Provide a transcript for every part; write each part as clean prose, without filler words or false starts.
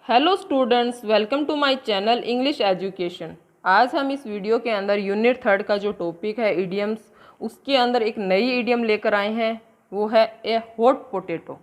Hello students, welcome to my channel English education. आज हम इस वीडियो के अंदर यूनिट 3 का जो टॉपिक है इडियम्स, उसके अंदर एक नई इडियम लेकर आए हैं। वो है ए हॉट पोटैटो।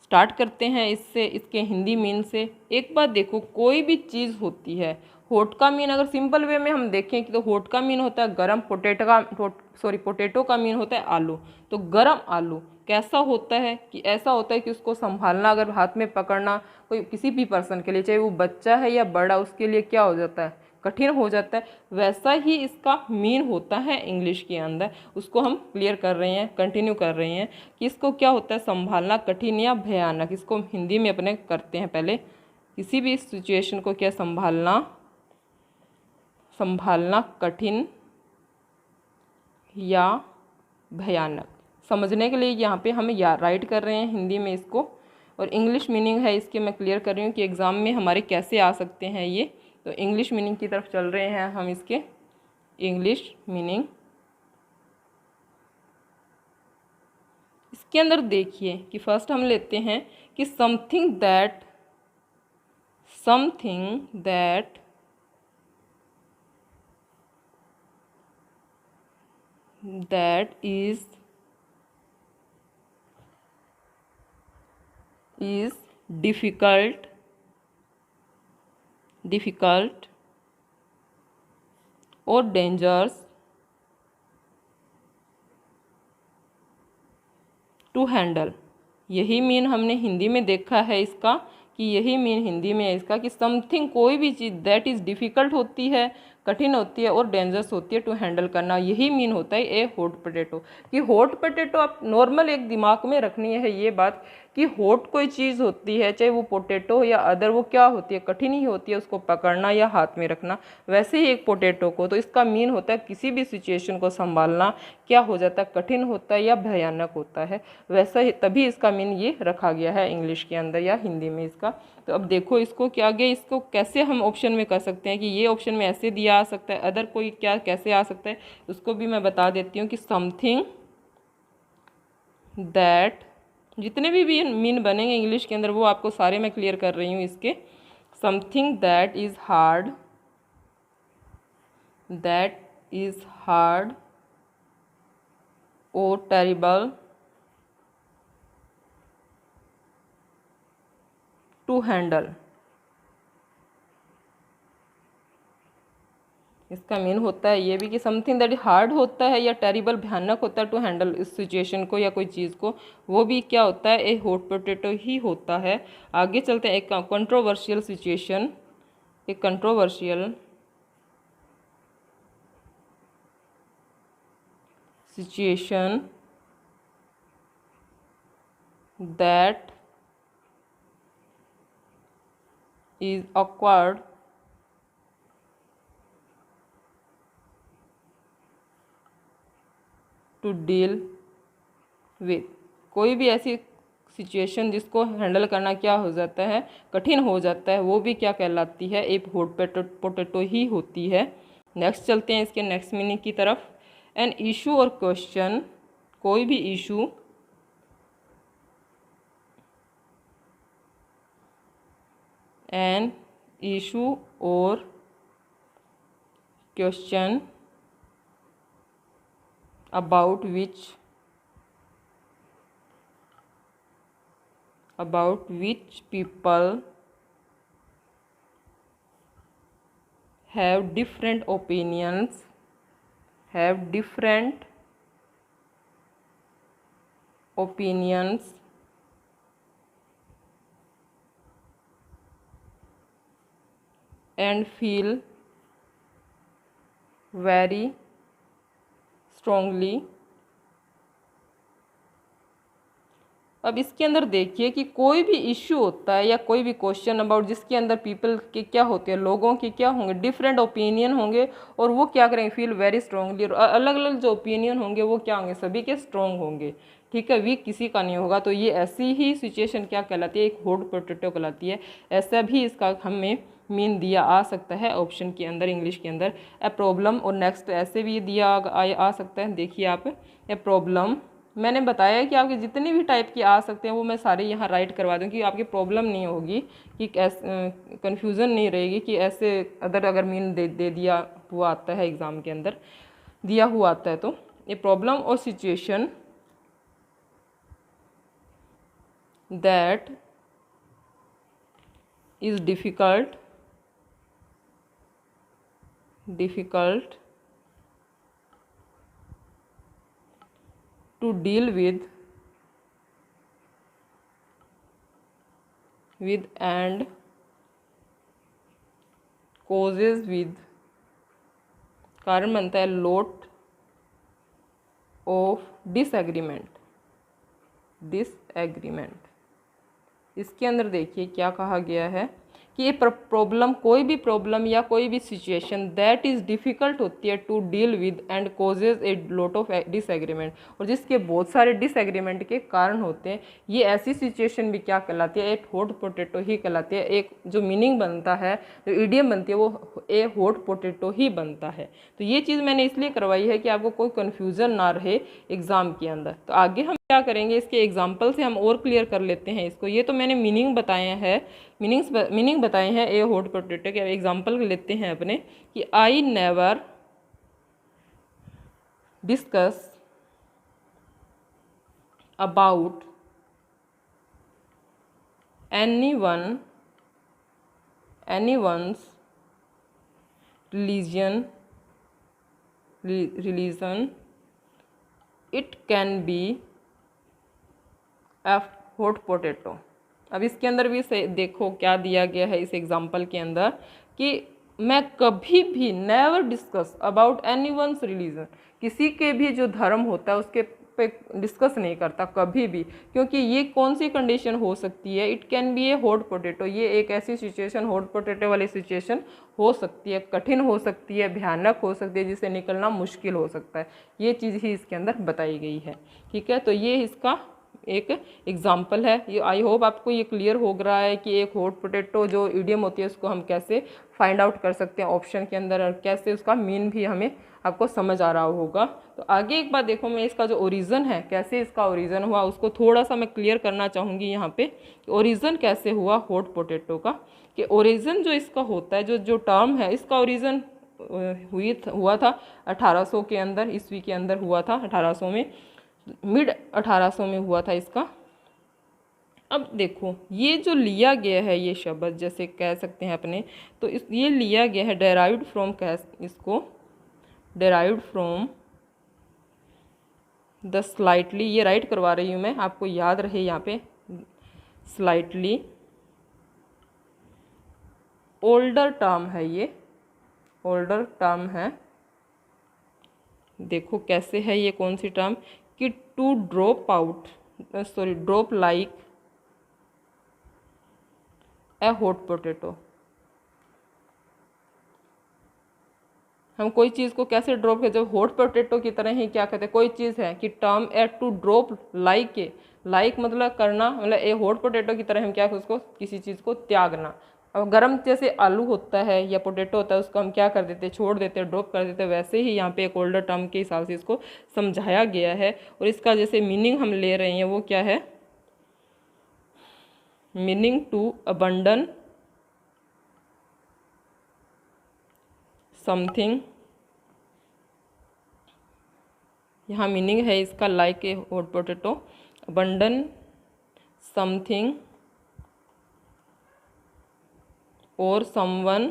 स्टार्ट करते हैं इससे, इसके हिंदी मीन से। एक बात देखो, कोई भी चीज़ होती है, हॉट का मीन अगर सिंपल वे में हम देखें कि तो हॉट का मीन होता है गरम, पोटैटो का मीन होता है आलू। तो गरम आलू कैसा होता है कि ऐसा होता है कि उसको संभालना, अगर हाथ में पकड़ना कोई किसी भी पर्सन के लिए, चाहे वो बच्चा है या बड़ा, उसके लिए क्या हो जाता है, कठिन हो जाता है। वैसा ही इसका मीन होता है इंग्लिश के अंदर। उसको हम क्लियर कर रहे हैं, कंटिन्यू कर रहे हैं कि इसको क्या होता है, संभालना कठिन या भयानक। इसको हिंदी में अपने करते हैं पहले। किसी भी सिचुएशन को क्या संभालना कठिन या भयानक। समझने के लिए यहाँ पे हम राइट कर रहे हैं हिंदी में इसको, और इंग्लिश मीनिंग है इसके मैं क्लियर कर रही हूँ कि एग्ज़ाम में हमारे कैसे आ सकते हैं ये। तो इंग्लिश मीनिंग की तरफ चल रहे हैं हम इसके। इंग्लिश मीनिंग इसके अंदर देखिए कि फर्स्ट हम लेते हैं कि something that is difficult or dangerous to handle. यही मीन हमने हिंदी में देखा है इसका, कि यही मीन हिंदी में है इसका कि समथिंग कोई भी चीज़ दैट इज़ डिफ़िकल्ट होती है, कठिन होती है, और डेंजरस होती है टू हैंडल करना। यही मीन होता है ए हॉट पोटैटो। कि हॉट पोटैटो आप नॉर्मल एक दिमाग में रखनी है ये बात कि हॉट कोई चीज़ होती है, चाहे वो पोटैटो हो या अदर, वो क्या होती है, कठिन ही होती है उसको पकड़ना या हाथ में रखना। वैसे ही एक पोटैटो को, तो इसका मीन होता है किसी भी सिचुएशन को संभालना क्या हो जाता है, कठिन होता है या भयानक होता है। वैसा ही तभी इसका मीन ये रखा गया है इंग्लिश के अंदर या हिंदी में इसका। तो अब देखो इसको क्या आगे, इसको कैसे हम ऑप्शन में कर सकते हैं कि ये ऑप्शन में ऐसे दिया आ सकता है, अदर कोई क्या कैसे आ सकता है, उसको भी मैं बता देती हूँ कि समथिंग दैट, जितने भी मीन बनेंगे इंग्लिश के अंदर वो आपको सारे मैं क्लियर कर रही हूँ इसके। समथिंग दैट इज़ हार्ड और टेरिबल टू हैंडल। इसका मीन होता है ये भी कि समथिंग दैट हार्ड होता है या टेरिबल भयानक होता है टू हैंडल इस सिचुएशन को या कोई चीज़ को, वो भी क्या होता है, ए हॉट पोटैटो ही होता है। आगे चलते हैं, एक कंट्रोवर्शियल सिचुएशन, एक controversial situation that is awkward to deal with. कोई भी ऐसी सिचुएशन जिसको हैंडल करना क्या हो जाता है, कठिन हो जाता है, वो भी क्या कहलाती है, एक हॉट पोटैटो ही होती है। नेक्स्ट चलते हैं इसके नेक्स्ट मीनिंग की तरफ। एन इशू और क्वेश्चन, कोई भी इशू, एन इशू और question about which people have different opinions and feel very strongly. अब इसके अंदर देखिए कि कोई भी इश्यू होता है या कोई भी क्वेश्चन अबाउट जिसके अंदर पीपल के क्या होते हैं, लोगों के क्या होंगे, डिफरेंट ओपिनियन होंगे, और वो क्या करेंगे, फील वेरी स्ट्रांगली। और अलग अलग जो ओपिनियन होंगे वो क्या होंगे, सभी के स्ट्रॉन्ग होंगे, ठीक है, वीक किसी का नहीं होगा। तो ये ऐसी ही सिचुएशन क्या कहलाती है, एक हॉट पोटैटो कहलाती है। ऐसा भी इसका हमें मीन दिया आ सकता है ऑप्शन के अंदर, इंग्लिश के अंदर ए प्रॉब्लम। और नेक्स्ट ऐसे भी दिया आ सकता है, देखिए आप, ए प्रॉब्लम मैंने बताया कि आपके जितने भी टाइप की आ सकते हैं वो मैं सारे यहाँ राइट करवा दूँ कि आपकी प्रॉब्लम नहीं होगी, कि कन्फ्यूज़न नहीं रहेगी कि ऐसे अगर मीन दे दिया हुआ आता है एग्ज़ाम के अंदर, दिया हुआ आता है। तो ए प्रॉब्लम और situation that is difficult to deal with and causes with कारण बनता है lot of disagreement। इसके अंदर देखिए क्या कहा गया है कि ये प्रॉब्लम, कोई भी प्रॉब्लम या कोई भी सिचुएशन दैट इज़ डिफ़िकल्ट होती है to deal with and causes a lot of disagreement, और जिसके बहुत सारे डिसएग्रीमेंट के कारण होते हैं, ये ऐसी सिचुएशन भी क्या कहलाती है, एक हॉट पोटैटो ही कहलाती है। एक जो मीनिंग बनता है, जो इडियम बनती है, वो ए हॉट पोटैटो ही बनता है। तो ये चीज़ मैंने इसलिए करवाई है कि आपको कोई कन्फ्यूज़न ना रहे एग्ज़ाम के अंदर। तो आगे हम क्या करेंगे, इसके एग्जाम्पल से हम और क्लियर कर लेते हैं इसको। ये तो मैंने मीनिंग बताए हैं, मीनिंग बताए हैं ए हॉट पोटैटो के। एग्जाम्पल लेते हैं अपने कि I never discuss about anyone's religion, it can be a hot potato। अब इसके अंदर भी देखो क्या दिया गया है इस एग्जाम्पल के अंदर कि मैं कभी भी never discuss about anyone's religion, किसी के भी जो धर्म होता है उसके पे डिस्कस नहीं करता कभी भी, क्योंकि ये कौन सी कंडीशन हो सकती है, it can be A hot potato. ये एक ऐसी सिचुएशन, हॉट पोटैटो वाली सिचुएशन हो सकती है, कठिन हो सकती है, भयानक हो सकती है, जिससे निकलना मुश्किल हो सकता है। ये चीज़ ही इसके अंदर बताई गई है। ठीक है, तो ये इसका एक एग्जाम्पल है। ये आई होप आपको ये क्लियर हो रहा है कि एक हॉट पोटैटो जो इडियम होती है उसको हम कैसे फाइंड आउट कर सकते हैं ऑप्शन के अंदर, और कैसे उसका मीन भी हमें आपको समझ आ रहा होगा। तो आगे एक बात देखो, मैं इसका जो ओरिजिन है, कैसे इसका ओरिजिन हुआ उसको थोड़ा सा मैं क्लियर करना चाहूँगी यहाँ पे। ओरिजिन कैसे हुआ हॉट पोटैटो का, कि ओरिजिन जो इसका होता है, जो टर्म है, इसका ओरिजिन हुआ था 1800 के अंदर, ईस्वी के अंदर हुआ था 1800 में, मिड 1800 में हुआ था इसका। अब देखो ये जो लिया गया है ये शब्द, जैसे कह सकते हैं अपने, तो ये लिया गया है डेराइव्ड फ्रॉम, इसको डेराइव्ड फ्रॉम द स्लाइटली, ये राइट करवा रही हूँ मैं, आपको याद रहे यहाँ पे, स्लाइटली ओल्डर टर्म है, ये ओल्डर टर्म है। देखो कैसे है ये, कौन सी टर्म, कि to drop like a hot potato. हम कोई चीज़ को कैसे ड्रॉप करते, जब हॉट पोटैटो की तरह ही क्या कहते हैं, कोई चीज़ है कि term a to drop like a, like मतलब करना, मतलब ए हॉट पोटैटो की तरह हम क्या, उसको किसी चीज़ को त्यागना। अब गर्म जैसे आलू होता है या पोटैटो होता है, उसको हम क्या कर देते हैं, छोड़ देते हैं, ड्रॉप कर देते हैं। वैसे ही यहाँ पे एक ओल्डर टर्म के हिसाब से इसको समझाया गया है। और इसका जैसे मीनिंग हम ले रहे हैं वो क्या है, मीनिंग टू अबंडन समथिंग, यहाँ मीनिंग है इसका like a hot potato, abandon something और समवन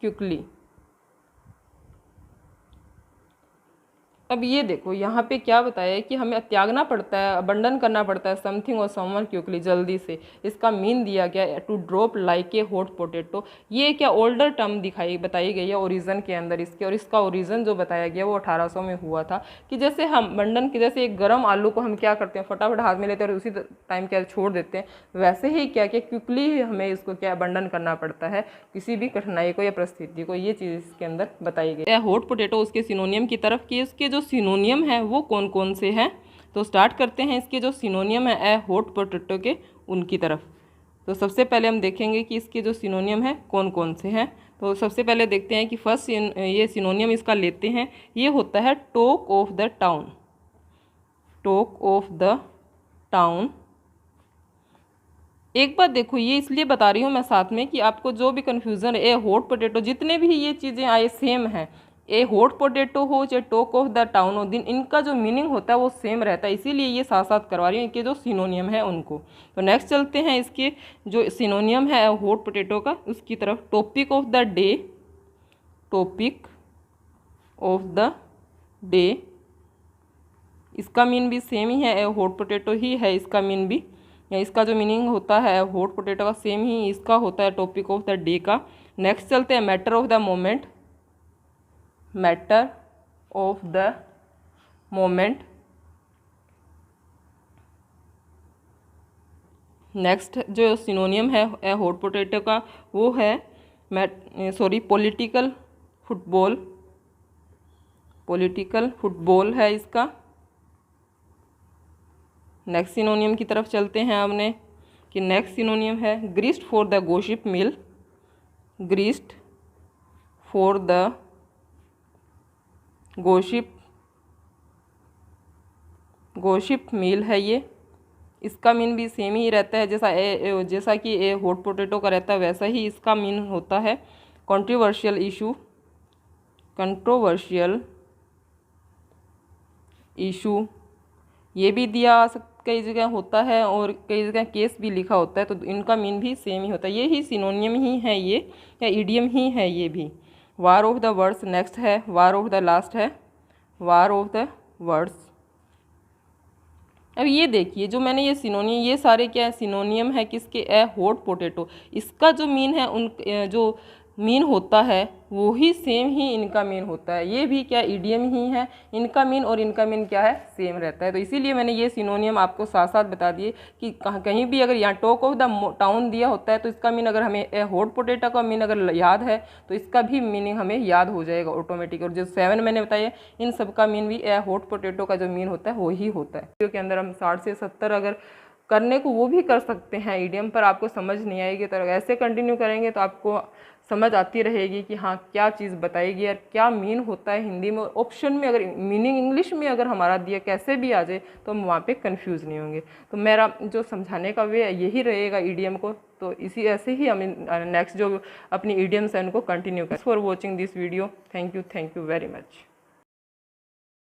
क्विकली। अब ये देखो यहाँ पे क्या बताया है कि हमें त्यागना पड़ता है, अबंडन करना पड़ता है समथिंग और समवन क्विकली, जल्दी से। इसका मीन दिया गया है to drop like a hot potato. ये क्या ओल्डर टर्म बताई गई है ओरिजिन के अंदर इसके, और इसका ओरिजिन जो बताया गया वो 1800 में हुआ था। कि जैसे हम बंडन की, जैसे एक गर्म आलू को हम क्या करते हैं, फटाफट हाथ में लेते हैं और उसी टाइम क्या छोड़ देते हैं, वैसे ही क्या क्विकली हमें इसको क्या अबंडन करना पड़ता है किसी भी कठिनाई को या परिस्थिति को। ये चीज़ इसके अंदर बताई गई है। हॉट पोटैटो उसके सिनोनियम की तरफ, कि इसके जो सिनोनियम है वो कौन कौन से हैं। तो स्टार्ट करते हैं इसके जो सिनोनियम है ए हॉट पोटैटो के, उनकी तरफ। तो सबसे पहले हम देखेंगे कि इसके जो सिनोनियम है कौन कौन से हैं। तो सबसे पहले देखते हैं कि फर्स्ट ये सिनोनियम इसका लेते हैं, ये होता है talk of the town. Talk of the town. एक बात देखो, ये इसलिए बता रही हूँ मैं साथ में कि आपको जो भी कन्फ्यूज़न है, ए हॉट पोटैटो, जितने भी ये चीज़ें आए सेम हैं, ए हॉट पोटैटो हो चाहे टॉक ऑफ द टाउन हो, दिन इनका जो मीनिंग होता है वो सेम रहता है, इसीलिए ये साथ साथ करवा रही हूँ इनके जो सिनोनियम है उनको। तो नेक्स्ट चलते हैं इसके जो सिनोनियम है हॉट पोटैटो का उसकी तरफ। Topic of the day. Topic of the day, इसका मीन भी सेम ही है, हॉट पोटैटो ही है इसका मीन भी, या इसका जो मीनिंग होता है हॉट पोटैटो का सेम ही इसका होता है टॉपिक ऑफ द डे का। नेक्स्ट चलते हैं matter of the moment. Matter of the moment. Next जो सिनोनियम है हॉट पोटैटो का वो है पॉलिटिकल फुटबॉल। पॉलिटिकल फुटबॉल है इसका। नेक्स्ट सिनोनियम की तरफ चलते हैं हमने कि नेक्स्ट सिनोनियम है greased for the gossip mill. Greased for the gossip mill है ये, इसका मीन भी सेम ही रहता है, जैसा कि ए हॉट पोटैटो का रहता है वैसा ही इसका मीन होता है कंट्रोवर्शियल इशू। कंट्रोवर्शियल इशू ये भी दिया कई जगह होता है और कई जगह केस भी लिखा होता है, तो इनका मीन भी सेम ही होता है, ये ही सिनोनियम ही है ये, या इडियम ही है ये भी। War of the words next है, वार ऑफ द लास्ट है, वार ऑफ द वर्ड्स। अब ये देखिए जो मैंने ये सिनोनियम, ये सारे क्या है सिनोनियम है किसके, ए हॉट पोटैटो, इसका जो मीन है उन जो मीन होता है वो ही सेम ही इनका मीन होता है, ये भी क्या इडियम ही है, इनका मीन और इनका मीन क्या है सेम रहता है। तो इसीलिए मैंने ये सिनोनियम आपको साथ साथ बता दिए कि कहीं भी अगर यहाँ टॉक ऑफ द टाउन दिया होता है तो इसका मीन अगर हमें हॉट पोटैटो का मीन अगर याद है तो इसका भी मीनिंग हमें याद हो जाएगा ऑटोमेटिक। और जो 7 मैंने बताया इन सब का मीन भी हॉट पोटैटो का जो मीन होता है वो ही होता है। वीडियो के अंदर हम 60 से 70 अगर करने को वो भी कर सकते हैं इडियम, पर आपको समझ नहीं आएगी, तो ऐसे कंटिन्यू करेंगे तो आपको समझ आती रहेगी कि हाँ क्या चीज़ बताएगी और क्या मीन होता है हिंदी में। ऑप्शन में अगर मीनिंग इंग्लिश में अगर हमारा दिया कैसे भी आ जाए तो हम वहाँ पे कंफ्यूज नहीं होंगे। तो मेरा जो समझाने का वे यही रहेगा ईडीएम को, तो इसी ऐसे ही हम नेक्स्ट जो अपनी ईडीएम्स हैं उनको कंटिन्यू करें। For watching this video, thank you very much.